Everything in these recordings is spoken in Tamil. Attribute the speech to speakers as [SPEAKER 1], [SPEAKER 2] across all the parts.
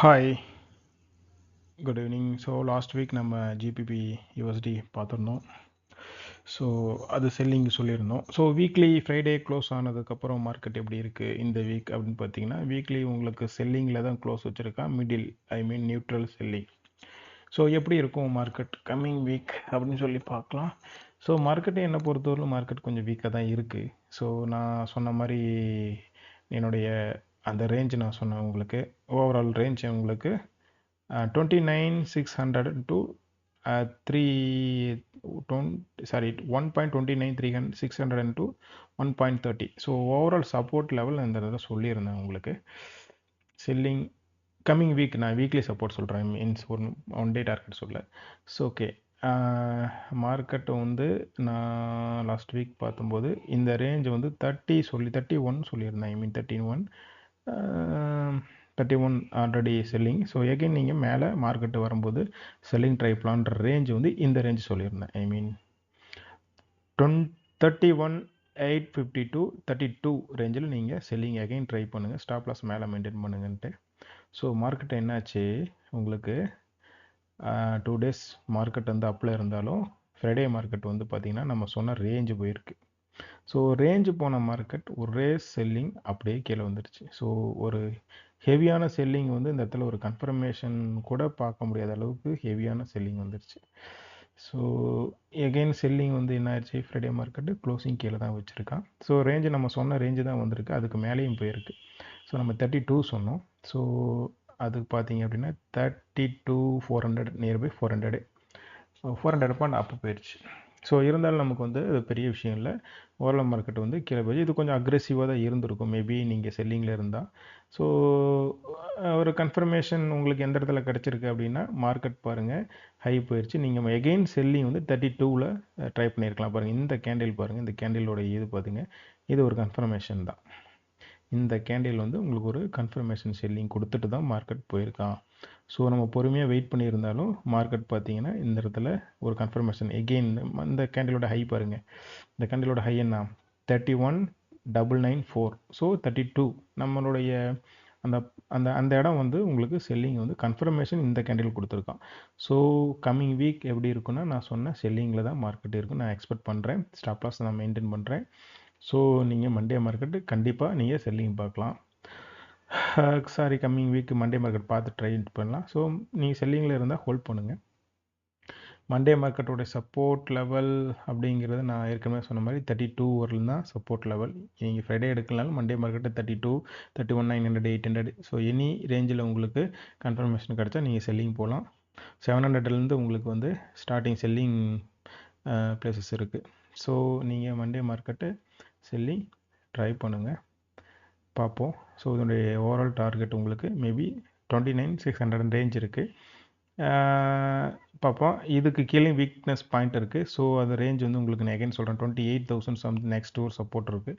[SPEAKER 1] Hi, good evening. So last week நம்ம ஜிபிபி யூஎஸ்டி பார்த்துருந்தோம். ஸோ அது செல்லிங் சொல்லியிருந்தோம். ஸோ வீக்லி ஃப்ரைடே க்ளோஸ் ஆனதுக்கப்புறம் மார்க்கெட் எப்படி இருக்குது இந்த வீக் அப்படின்னு பார்த்தீங்கன்னா, வீக்லி உங்களுக்கு செல்லிங்கில் தான் க்ளோஸ் வச்சுருக்கான். Middle neutral selling. ஸோ எப்படி இருக்கும் மார்க்கெட் கம்மிங் வீக் அப்படின்னு சொல்லி பார்க்கலாம். ஸோ மார்க்கெட்டை என்னை பொறுத்தவரைக்கும் மார்க்கெட் கொஞ்சம் வீக்காக தான் இருக்குது. ஸோ நான் சொன்ன மாதிரி என்னுடைய அந்த ரேஞ்ச் நான் சொன்னேன் உங்களுக்கு. ஓவரால் ரேஞ்ச் உங்களுக்கு 29,600 to 1.29,600 to 1.30. So overall support level இந்த இதில் சொல்லியிருந்தேன் உங்களுக்கு. செல்லிங் கம்மிங் வீக் நான் வீக்லி சப்போர்ட் சொல்கிறேன், மீன்ஸ் ஒன் டே டார்கெட் சொல்ல. ஸோ ஓகே, மார்க்கெட்டு வந்து நான் லாஸ்ட் வீக் பார்த்தும்போது இந்த ரேஞ்ச் வந்து 31 சொல்லியிருந்தேன். 31 ஆல்ரெடி செல்லிங். ஸோ எகைன் நீங்கள் மேலே மார்க்கெட்டு வரும்போது செல்லிங் ட்ரை பிளான்ற ரேஞ்ச் வந்து இந்த ரேஞ்ச் சொல்லியிருந்தேன். 31,850 to 32 ரேஞ்சில் நீங்கள் செல்லிங் எகைன் ட்ரை பண்ணுங்கள், ஸ்டாப் லாஸ் மேலே மெயின்டைன் பண்ணுங்கன்ட்டு. ஸோ மார்க்கெட் என்னாச்சு உங்களுக்கு, 2 டேஸ் மார்க்கெட் வந்து அப்பில் இருந்தாலும் ஃப்ரைடே மார்க்கெட் வந்து பார்த்திங்கன்னா நம்ம சொன்ன ரேஞ்சு போயிருக்கு. ஸோ ரேஞ்சு போன மார்க்கெட் ஒரே செல்லிங் அப்படியே கீழே வந்துடுச்சு. ஸோ ஒரு ஹெவியான செல்லிங் வந்து இந்த இடத்துல ஒரு கன்ஃபர்மேஷன் கூட பார்க்க முடியாத அளவுக்கு ஹெவியான செல்லிங் வந்துடுச்சு. ஸோ எகெயின் செல்லிங் வந்து என்ன ஆயிடுச்சு, ஃப்ரைடே மார்க்கெட்டு க்ளோசிங் கீழே தான் வச்சுருக்கான். ஸோ ரேஞ்சு நம்ம சொன்ன ரேஞ்சு தான் வந்திருக்கு, அதுக்கு மேலேயும் போயிருக்கு. ஸோ நம்ம 32 சொன்னோம். ஸோ அதுக்கு பார்த்தீங்க அப்படின்னா 32,400 நியர்பை 400 பாயிண்ட் அப்பு போயிடுச்சு. ஸோ இருந்தாலும் நமக்கு வந்து அது பெரிய விஷயம் இல்லை. ஓரளவு மார்க்கெட் வந்து கீழே போயிடுச்சு. இது கொஞ்சம் அக்ரெசிவாக தான் இருந்திருக்கும் மேபி நீங்கள் செல்லிங்கில் இருந்தால். ஸோ ஒரு கன்ஃபர்மேஷன் உங்களுக்கு எந்த இடத்துல கிடச்சிருக்கு அப்படின்னா, மார்க்கெட் பாருங்கள் ஹை போயிடுச்சு. நீங்கள் எகெயின் செல்லிங் வந்து 32ல் ட்ரை பண்ணியிருக்கலாம். பாருங்கள் இந்த கேண்டில் பாருங்கள், இந்த கேண்டிலோட இது பார்த்துங்க, இது ஒரு கன்ஃபர்மேஷன் தான். இந்த கேண்டில் வந்து உங்களுக்கு ஒரு கன்ஃபர்மேஷன் செல்லிங் கொடுத்துட்டு தான் மார்க்கெட் போயிருக்கான். ஸோ நம்ம பொறுமையாக வெயிட் பண்ணியிருந்தாலும் மார்க்கெட் பார்த்தீங்கன்னா இந்த இடத்துல ஒரு கன்ஃபர்மேஷன் எகெயின் இந்த கேண்டிலோட ஹை பாருங்கள். இந்த கேண்டிலோட ஹை என்ன, 31,994. ஸோ 32 நம்மளுடைய அந்த அந்த அந்த இடம் வந்து உங்களுக்கு செல்லிங் வந்து கன்ஃபர்மேஷன் இந்த கேண்டில் கொடுத்துருக்கான். ஸோ கம்மிங் வீக் எப்படி இருக்குன்னா, நான் சொன்ன செல்லிங்கில் தான் மார்க்கெட் இருக்குன்னு நான் எக்ஸ்பெக்ட் பண்ணுறேன். ஸ்டாப் லாஸ் நான் மெயின்டைன் பண்ணுறேன். ஸோ நீங்கள் மண்டே மார்க்கெட்டு கண்டிப்பாக நீங்கள் செல்லிங் பார்க்கலாம். Sorry, coming week Monday market பார்த்து ட்ரை பண்ணலாம். ஸோ நீங்கள் செல்லிங்கில் இருந்தால் ஹோல்ட் பண்ணுங்கள். மண்டே மார்க்கெட்டோடைய சப்போர்ட் லெவல் அப்படிங்கிறது நான் ஏற்கனவே சொன்ன மாதிரி 32 வரலும் தான் சப்போர்ட் லெவல். நீங்கள் ஃப்ரைடே எடுக்கலனாலும் மண்டே மார்க்கெட்டு 32, 31,900, 800. ஸோ எனி ரேஞ்சில் உங்களுக்கு கன்ஃபர்மேஷன் கிடச்சா நீங்கள் செல்லிங் போகலாம். 700லேருந்து உங்களுக்கு வந்து ஸ்டார்டிங் செல்லிங் பிளேசஸ் இருக்குது. ஸோ நீங்கள் மண்டே மார்க்கெட்டு செல்லிங் ட்ரை பண்ணுங்கள், பார்ப்போம். ஸோ இதனுடைய ஓவரால் டார்கெட் உங்களுக்கு மேபி 29,600 ரேஞ்ச் இருக்குது. பார்ப்போம். இதுக்கு கீழே வீக்னஸ் பாயிண்ட் இருக்குது. ஸோ அது ரேஞ்ச் வந்து உங்களுக்கு நான் எகைன் சொல்கிறேன் 28,000 சம்திங் நெக்ஸ்ட் ஒரு சப்போர்ட் இருக்குது.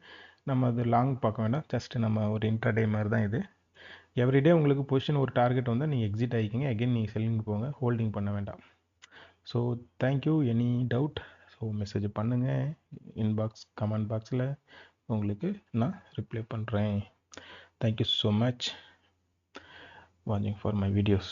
[SPEAKER 1] நம்ம அது லாங் பார்க்க வேண்டாம், ஜஸ்ட் நம்ம ஒரு இன்ட்ராடே மாதிரி தான் இது. எவ்ரிடே உங்களுக்கு பொசிஷன் ஒரு டார்கெட் வந்தால் நீங்கள் எக்ஸிட் ஆகிக்கிங்க, எகைன் நீங்கள் செல்லிங் போங்க, ஹோல்டிங் பண்ண வேண்டாம். So thank you. Any doubt so message பண்ணுங்கள், இன்பாக்ஸ் கமெண்ட் பாக்ஸில் உங்களுக்கு நான் ரிப்ளை பண்ணுறேன். Thank you so much watching for my videos.